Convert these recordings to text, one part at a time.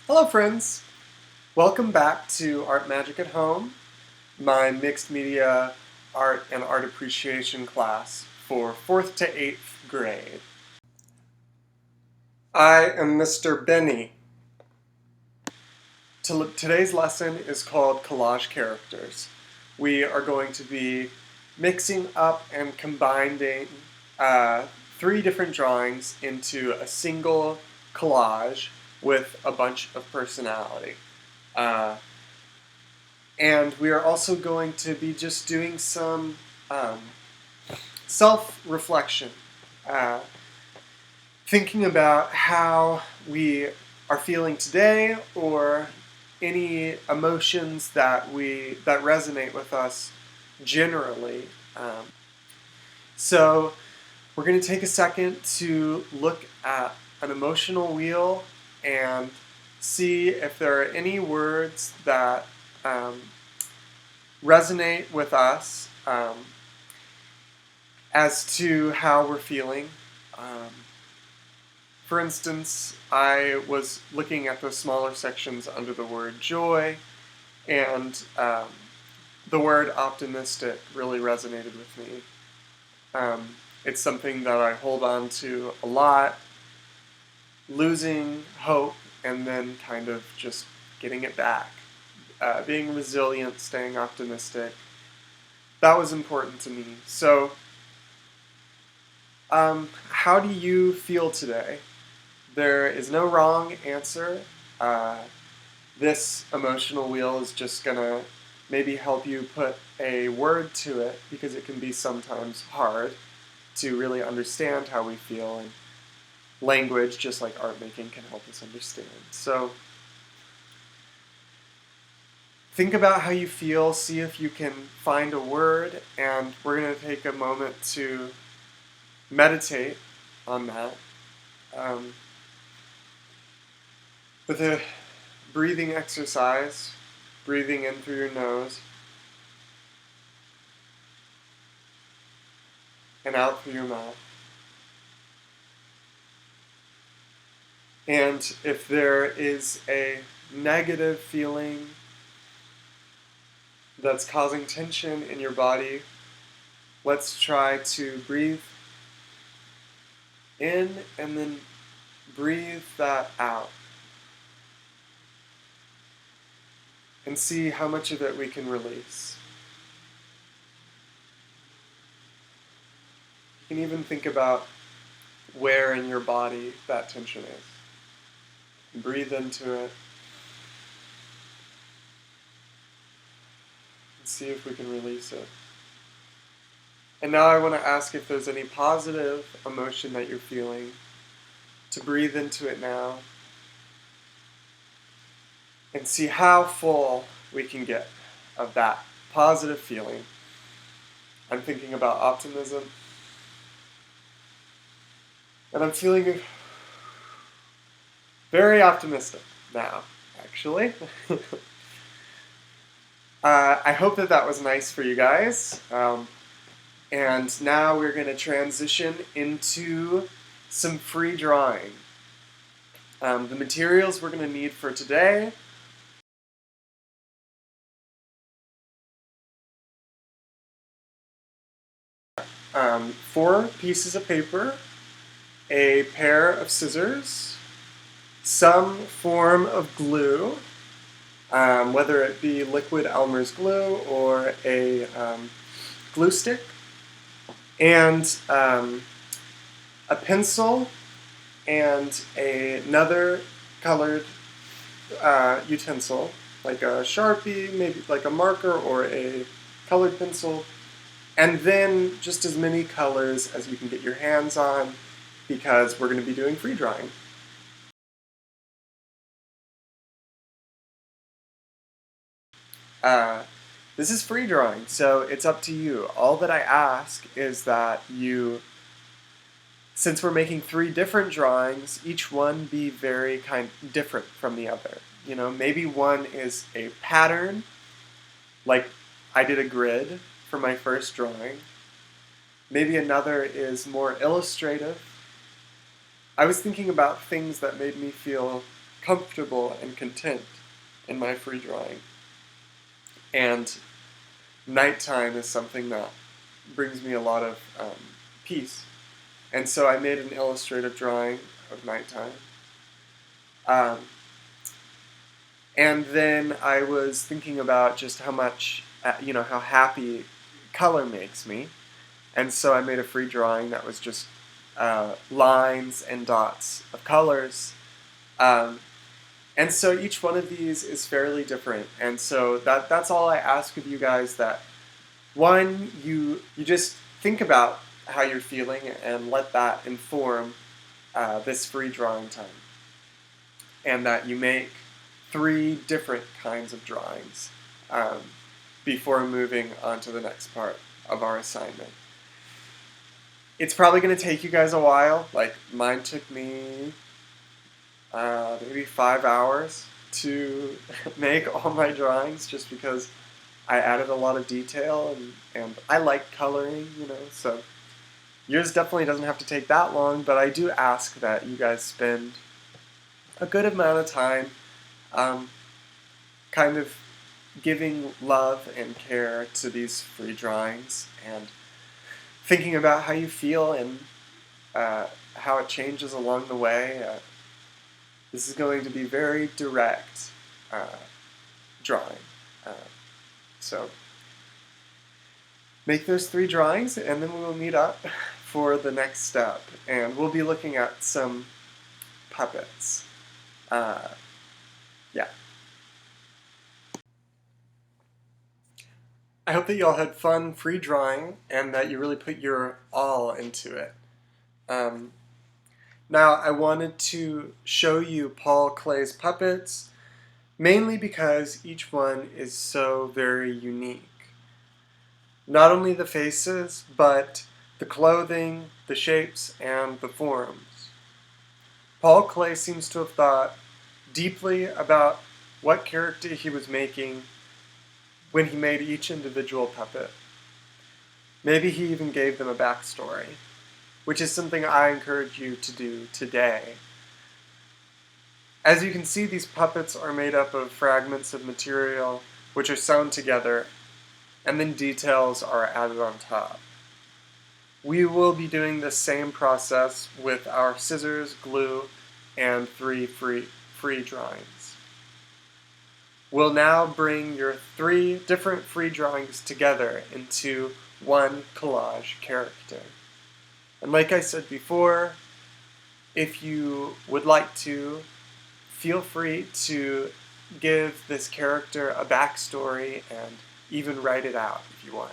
Hello friends! Welcome back to Art Magic at Home, my mixed media art and art appreciation class for 4th to 8th grade. I am Mr. Bennie. Today's lesson is called Collage Characters. We are going to be mixing up and combining 3 different drawings into a single collage with a bunch of personality. And we are also going to be just doing some self-reflection, thinking about how we are feeling today or any emotions that resonate with us generally. So we're going to take a second to look at an emotional wheel and see if there are any words that resonate with us as to how we're feeling. For instance, I was looking at the smaller sections under the word joy, and the word optimistic really resonated with me. It's something that I hold on to a lot, losing hope and then kind of just getting it back. Being resilient, staying optimistic, that was important to me. So, how do you feel today? There is no wrong answer. This emotional wheel is just gonna maybe help you put a word to it, because it can be sometimes hard to really understand how we feel, and language, just like art making, can help us understand. So think about how you feel, see if you can find a word, and we're going to take a moment to meditate on that. With a breathing exercise, breathing in through your nose and out through your mouth. And if there is a negative feeling that's causing tension in your body, let's try to breathe in and then breathe that out. And see how much of it we can release. You can even think about where in your body that tension is. Breathe into it. And see if we can release it. And now I want to ask if there's any positive emotion that you're feeling, to breathe into it now and see how full we can get of that positive feeling. I'm thinking about optimism, and I'm feeling very optimistic now, actually. I hope that was nice for you guys. And now we're going to transition into some free drawing. The materials we're going to need for today: 4 pieces of paper, a pair of scissors, some form of glue, whether it be liquid Elmer's glue or a glue stick, and a pencil and another colored utensil, like a Sharpie, maybe like a marker or a colored pencil, and then just as many colors as you can get your hands on, because we're going to be doing free drawing. This is free drawing, so it's up to you. All that I ask is that you, since we're making 3 different drawings, each one be very different from the other. You know, maybe one is a pattern, like I did a grid for my first drawing. Maybe another is more illustrative. I was thinking about things that made me feel comfortable and content in my free drawing. And nighttime is something that brings me a lot of peace. And so I made an illustrative drawing of nighttime. Um, and then I was thinking about just how much, how happy color makes me. And so I made a free drawing that was just lines and dots of colors. And so each one of these is fairly different. And so that's all I ask of you guys, that one, you just think about how you're feeling and let that inform this free drawing time. And that you make 3 different kinds of drawings before moving on to the next part of our assignment. It's probably going to take you guys a while. Like, mine took me maybe 5 hours to make all my drawings, just because I added a lot of detail, and I like coloring, so yours definitely doesn't have to take that long, but I do ask that you guys spend a good amount of time kind of giving love and care to these free drawings, and thinking about how you feel and how it changes along the way. This is going to be very direct drawing. So make those 3 drawings, and then we will meet up for the next step. And we'll be looking at some puppets. Yeah. I hope that you all had fun free drawing, and that you really put your all into it. Now, I wanted to show you Paul Klee's puppets, mainly because each one is so very unique. Not only the faces, but the clothing, the shapes, and the forms. Paul Klee seems to have thought deeply about what character he was making when he made each individual puppet. Maybe he even gave them a backstory, which is something I encourage you to do today. As you can see, these puppets are made up of fragments of material which are sewn together, and then details are added on top. We will be doing the same process with our scissors, glue, and 3 free drawings. We'll now bring your 3 different free drawings together into one collage character. And like I said before, if you would like to, feel free to give this character a backstory and even write it out if you want.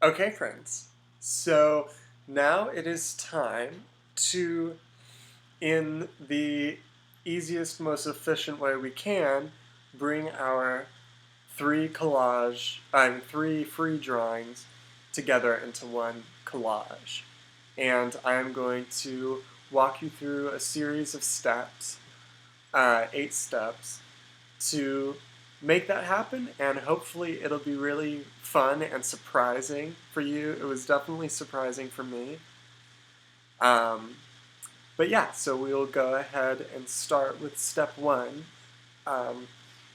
Okay, friends, so now it is time to, in the easiest, most efficient way we can, bring our 3 free drawings together into one collage. And I am going to walk you through a series of steps, 8 steps, to make that happen, and hopefully it'll be really fun and surprising for you. It was definitely surprising for me. But yeah, so we'll go ahead and start with step 1,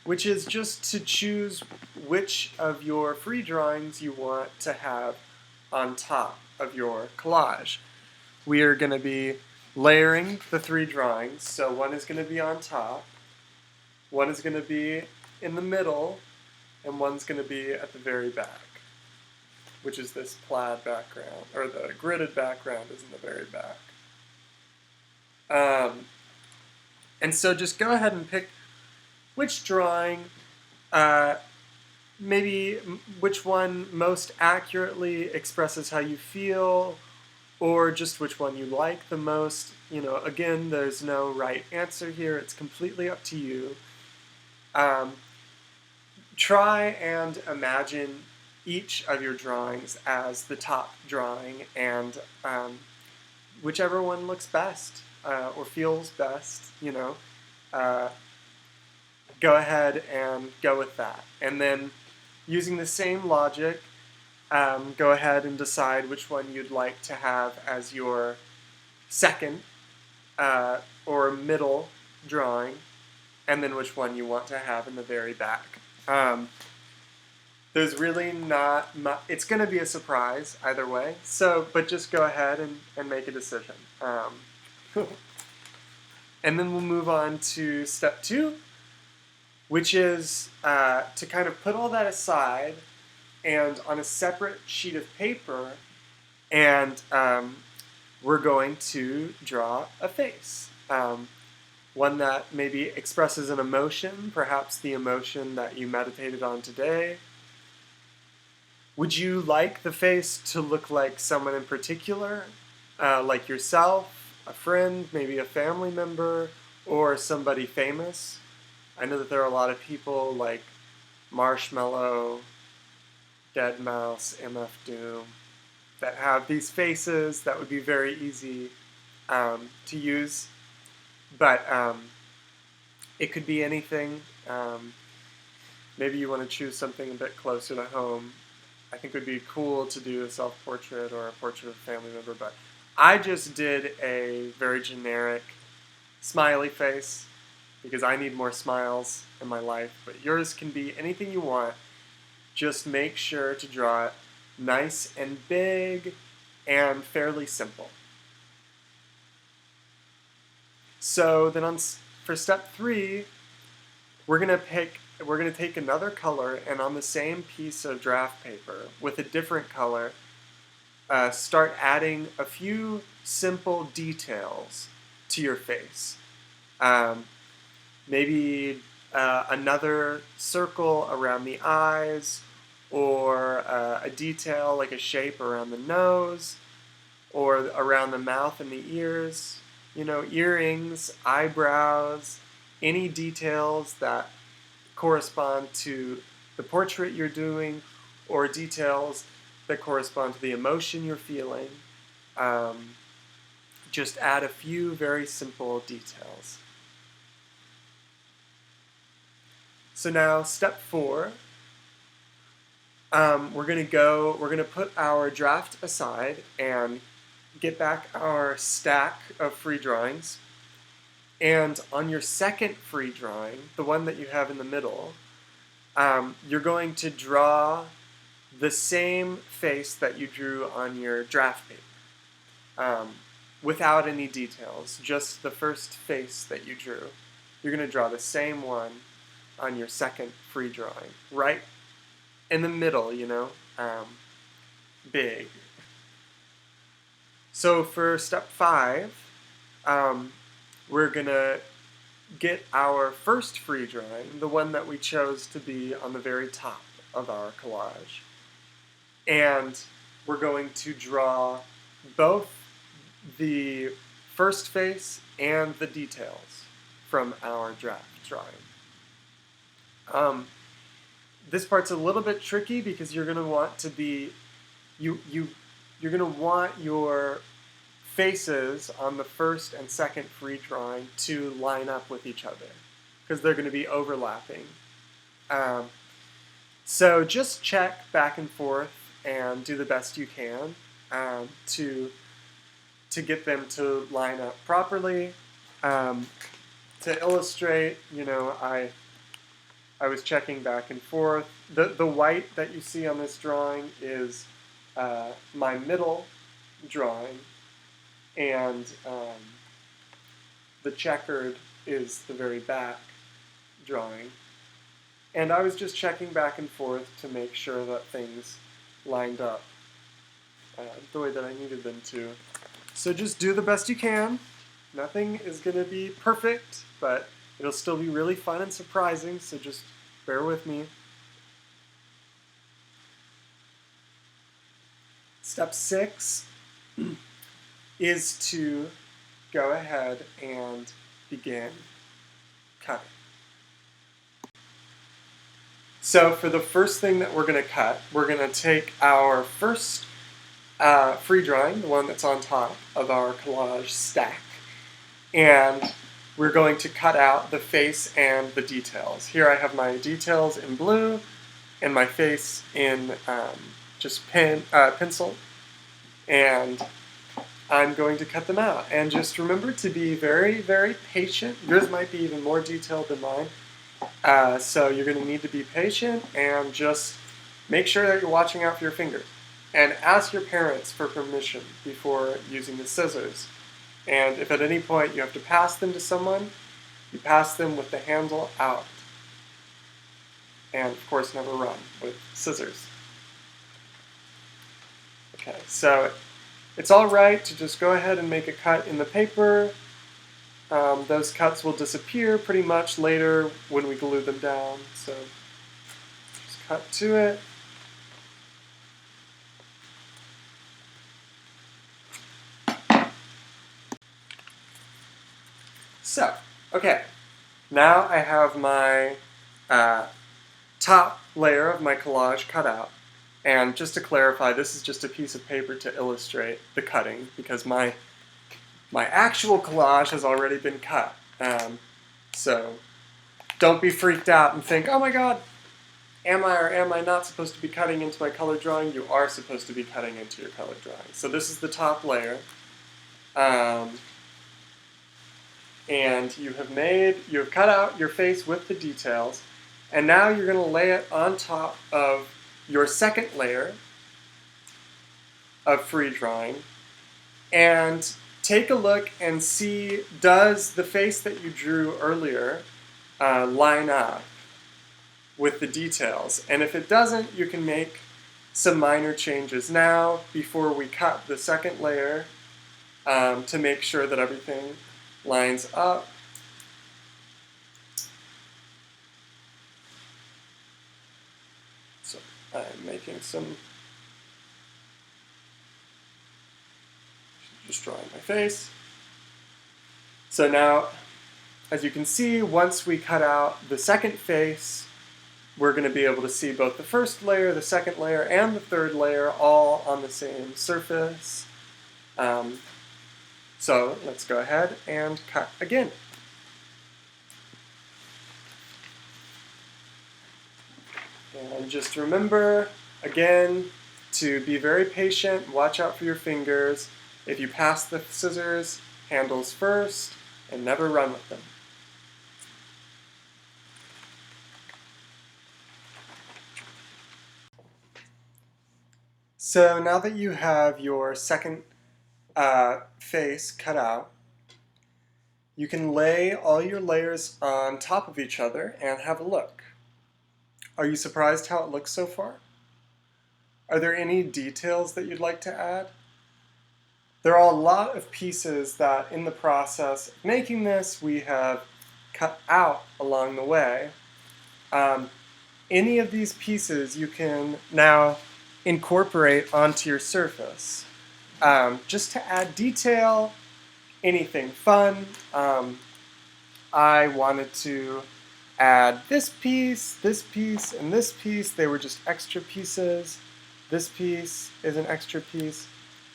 which is just to choose which of your free drawings you want to have on top of your collage. We are going to be layering the 3 drawings, so one is going to be on top, one is going to be in the middle, and one's going to be at the very back, which is this plaid background, or the gridded background is in the very back. And so just go ahead and pick which drawing, maybe which one most accurately expresses how you feel, or just which one you like the most. Again, there's no right answer here. It's completely up to you. Try and imagine each of your drawings as the top drawing, and whichever one looks best or feels best, go ahead and go with that. And then, using the same logic, go ahead and decide which one you'd like to have as your second or middle drawing, and then which one you want to have in the very back. There's really not much. It's going to be a surprise either way, so but just go ahead and make a decision. And then we'll move on to step 2, which is to kind of put all that aside and on a separate sheet of paper, and we're going to draw a face. One that maybe expresses an emotion, perhaps the emotion that you meditated on today. Would you like the face to look like someone in particular, like yourself, a friend, maybe a family member, or somebody famous? I know that there are a lot of people like Marshmallow, Deadmau5, MF Doom, that have these faces that would be very easy to use, but it could be anything. Maybe you want to choose something a bit closer to home. I think it would be cool to do a self-portrait or a portrait of a family member, but I just did a very generic smiley face because I need more smiles in my life, but yours can be anything you want. Just make sure to draw it nice and big and fairly simple. So then for step 3, we're gonna take another color, and on the same piece of draft paper with a different color, start adding a few simple details to your face. Maybe another circle around the eyes, or a detail like a shape around the nose, or around the mouth and the ears. You know, earrings, eyebrows, any details that correspond to the portrait you're doing, or details that correspond to the emotion you're feeling. Just add a few very simple details. So now, step 4, we're gonna put our draft aside and get back our stack of free drawings. And on your second free drawing, the one that you have in the middle, you're going to draw the same face that you drew on your draft paper, without any details, just the first face that you drew. You're going to draw the same one on your second free drawing, right in the middle, you know, big. So for step 5, we're going to get our first free drawing, the one that we chose to be on the very top of our collage. And we're going to draw both the first face and the details from our draft drawing. This part's a little bit tricky because you're going to want to be, you're going to want your faces on the first and second free drawing to line up with each other because they're going to be overlapping. So just check back and forth and do the best you can to get them to line up properly. To illustrate, you know, I was checking back and forth. The white that you see on this drawing is my middle drawing, and the checkered is the very back drawing. And I was just checking back and forth to make sure that things lined up the way that I needed them to. So just do the best you can. Nothing is going to be perfect, but it'll still be really fun and surprising, so just bear with me. Step 6 is to go ahead and begin cutting. So for the first thing that we're going to cut, we're going to take our first free drawing, the one that's on top of our collage stack, and we're going to cut out the face and the details. Here I have my details in blue and my face in just pencil, and I'm going to cut them out. And just remember to be very, very patient. Yours might be even more detailed than mine. So you're going to need to be patient and just make sure that you're watching out for your fingers. And ask your parents for permission before using the scissors. And if at any point you have to pass them to someone, you pass them with the handle out. And of course, never run with scissors. Okay, so it's all right to just go ahead and make a cut in the paper. Those cuts will disappear pretty much later when we glue them down. So just cut to it. So, okay, now I have my top layer of my collage cut out. And just to clarify, this is just a piece of paper to illustrate the cutting, because my actual collage has already been cut. So don't be freaked out and think, oh my god, am I or am I not supposed to be cutting into my colored drawing? You are supposed to be cutting into your colored drawing. So this is the top layer. And you have cut out your face with the details, and now you're going to lay it on top of your second layer of free drawing, and take a look and see, does the face that you drew earlier line up with the details? And if it doesn't, you can make some minor changes now before we cut the second layer to make sure that everything lines up. So I'm making just drawing my face. So now, as you can see, once we cut out the second face, we're going to be able to see both the first layer, the second layer, and the third layer all on the same surface. So let's go ahead and cut again. And just remember, again, to be very patient, watch out for your fingers. If you pass the scissors, handles first, and never run with them. So now that you have your second face cut out, you can lay all your layers on top of each other and have a look. Are you surprised how it looks so far? Are there any details that you'd like to add? There are a lot of pieces that in the process of making this we have cut out along the way. Any of these pieces you can now incorporate onto your surface. Just to add detail, anything fun. I wanted to add this piece, and this piece. They were just extra pieces. This piece is an extra piece.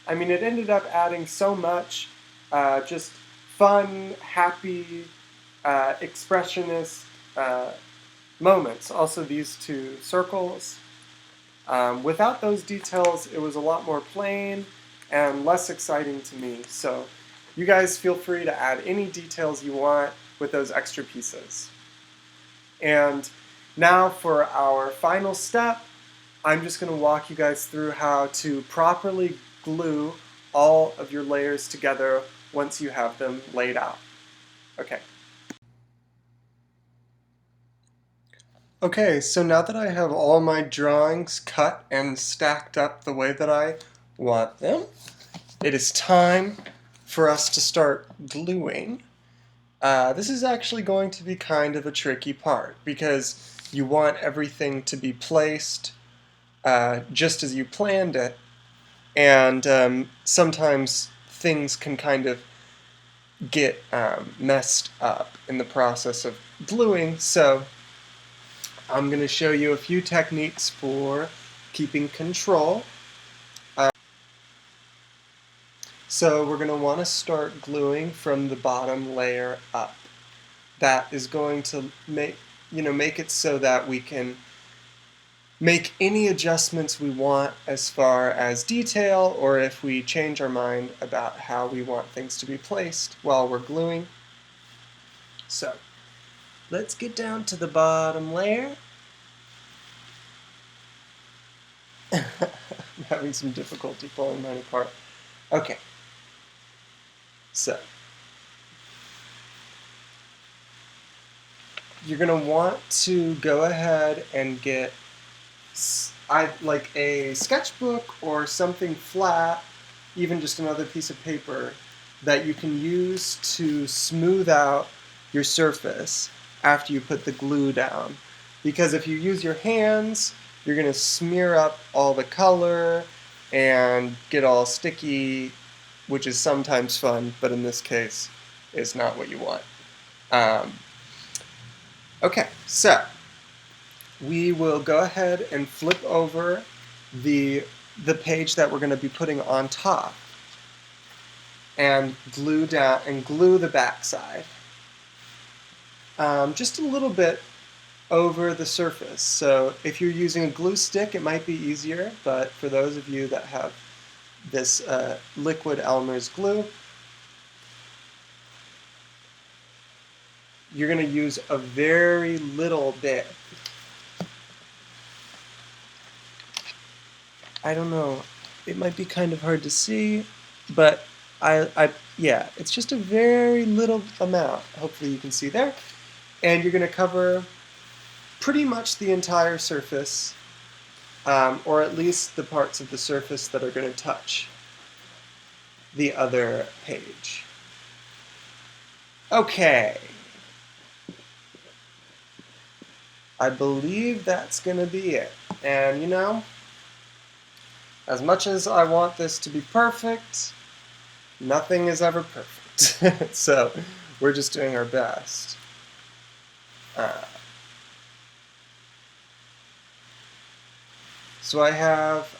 I mean, it ended up adding so much, just fun, happy, expressionist moments. Also these two circles. Without those details, it was a lot more plain and less exciting to me. So you guys feel free to add any details you want with those extra pieces. And now for our final step, I'm just going to walk you guys through how to properly glue all of your layers together once you have them laid out. Okay. Okay, so now that I have all my drawings cut and stacked up the way that I want them, it is time for us to start gluing. This is actually going to be kind of a tricky part because you want everything to be placed just as you planned it, and sometimes things can kind of get messed up in the process of gluing, so I'm going to show you a few techniques for keeping control. So we're going to want to start gluing from the bottom layer up. That is going to make it so that we can make any adjustments we want as far as detail, or if we change our mind about how we want things to be placed while we're gluing. So let's get down to the bottom layer. I'm having some difficulty pulling mine apart. Okay, so you're going to want to go ahead and get like a sketchbook or something flat, even just another piece of paper that you can use to smooth out your surface after you put the glue down. Because if you use your hands, you're going to smear up all the color and get all sticky, which is sometimes fun, but in this case is not what you want. Okay, so we will go ahead and flip over the page that we're going to be putting on top and glue down and glue the back side. Just a little bit over the surface. So if you're using a glue stick, it might be easier, but for those of you that have this liquid Elmer's glue, you're going to use a very little bit. I don't know, it might be kind of hard to see, but yeah, it's just a very little amount. Hopefully you can see there. And you're going to cover pretty much the entire surface, or at least the parts of the surface that are going to touch the other page. Okay. I believe that's going to be it. And you know, as much as I want this to be perfect, nothing is ever perfect. So we're just doing our best. So I have,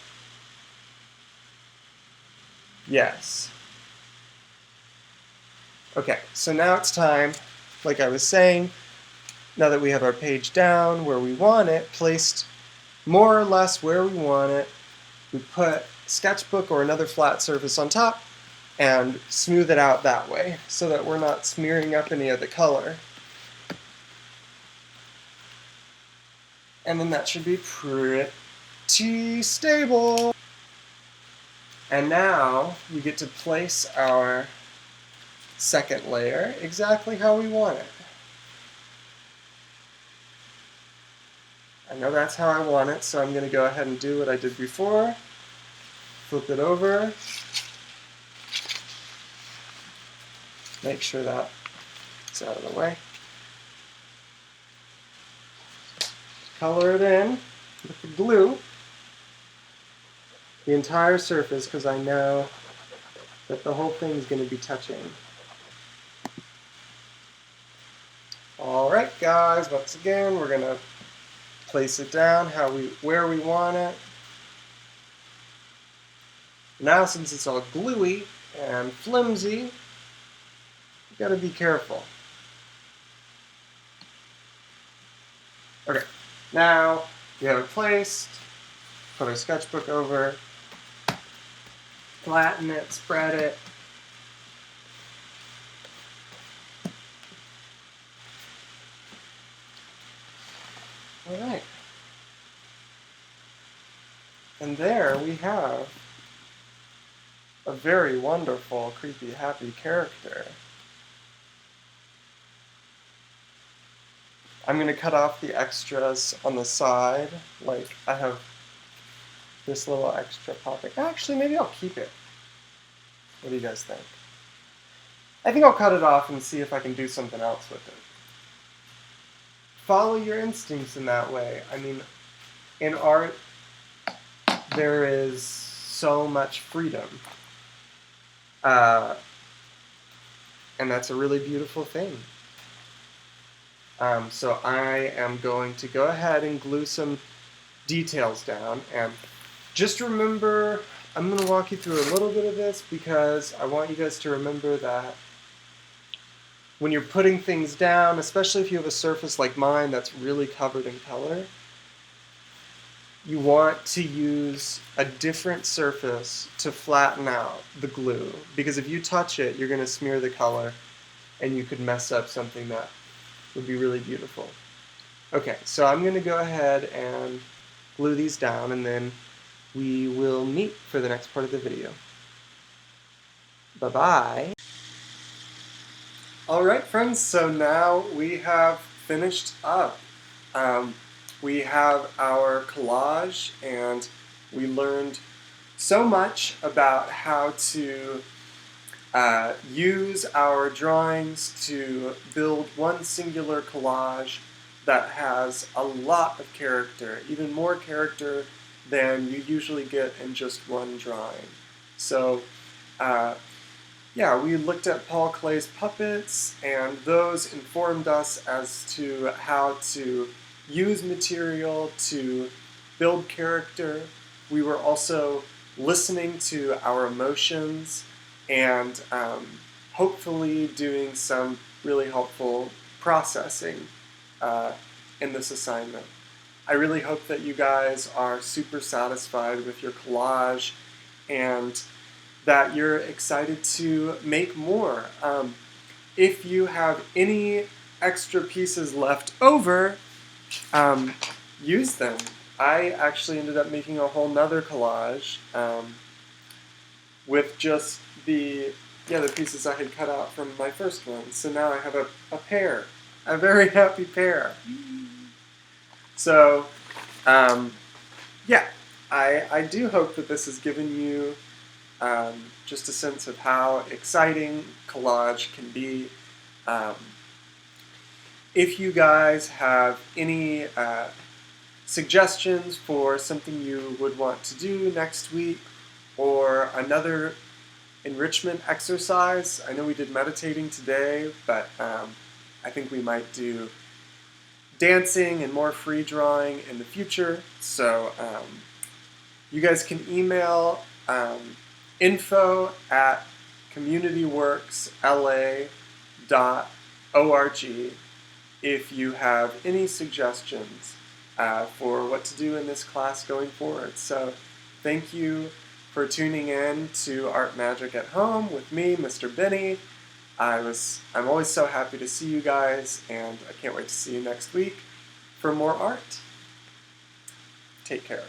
yes. Okay, so now it's time, like I was saying, now that we have our page down where we want it, placed more or less where we want it, we put sketchbook or another flat surface on top and smooth it out that way so that we're not smearing up any of the color. And then that should be pretty stable. And now we get to place our second layer exactly how we want it. I know that's how I want it, so I'm going to go ahead and do what I did before. Flip it over. Make sure that it's out of the way. Color it in with the glue, the entire surface, because I know that the whole thing is going to be touching. Alright guys, once again we're going to place it down where we want it. Now since it's all gluey and flimsy, you got to be careful. Okay, now we have it placed, put our sketchbook over, flatten it, spread it. Alright. And there we have a very wonderful, creepy, happy character. I'm going to cut off the extras on the side, like I have this little extra popping. Actually, maybe I'll keep it. What do you guys think? I think I'll cut it off and see if I can do something else with it. Follow your instincts in that way. I mean, in art, there is so much freedom. And that's a really beautiful thing. So I am going to go ahead and glue some details down. And just remember, I'm going to walk you through a little bit of this because I want you guys to remember that when you're putting things down, especially if you have a surface like mine that's really covered in color, you want to use a different surface to flatten out the glue, because if you touch it, you're going to smear the color and you could mess up something that would be really beautiful. Okay, so I'm going to go ahead and glue these down, and then we will meet for the next part of the video. Bye-bye. Alright friends, so now we have finished up. We have our collage, and we learned so much about how to use our drawings to build one singular collage that has a lot of character, even more character than you usually get in just one drawing. So, yeah, we looked at Paul Klee's puppets, and those informed us as to how to use material to build character. We were also listening to our emotions and hopefully doing some really helpful processing in this assignment. I really hope that you guys are super satisfied with your collage and that you're excited to make more. If you have any extra pieces left over, use them. I actually ended up making a whole nother collage with just the pieces I had cut out from my first one. So now I have a pair, a very happy pair. So, yeah, I do hope that this has given you just a sense of how exciting collage can be. If you guys have any suggestions for something you would want to do next week, or another enrichment exercise, I know we did meditating today, but I think we might do dancing and more free drawing in the future. So you guys can email info@communityworksla.org if you have any suggestions for what to do in this class going forward. So thank you for tuning in to Art Magic at Home with me, Mr. Bennie. I'm always so happy to see you guys, and I can't wait to see you next week for more art. Take care.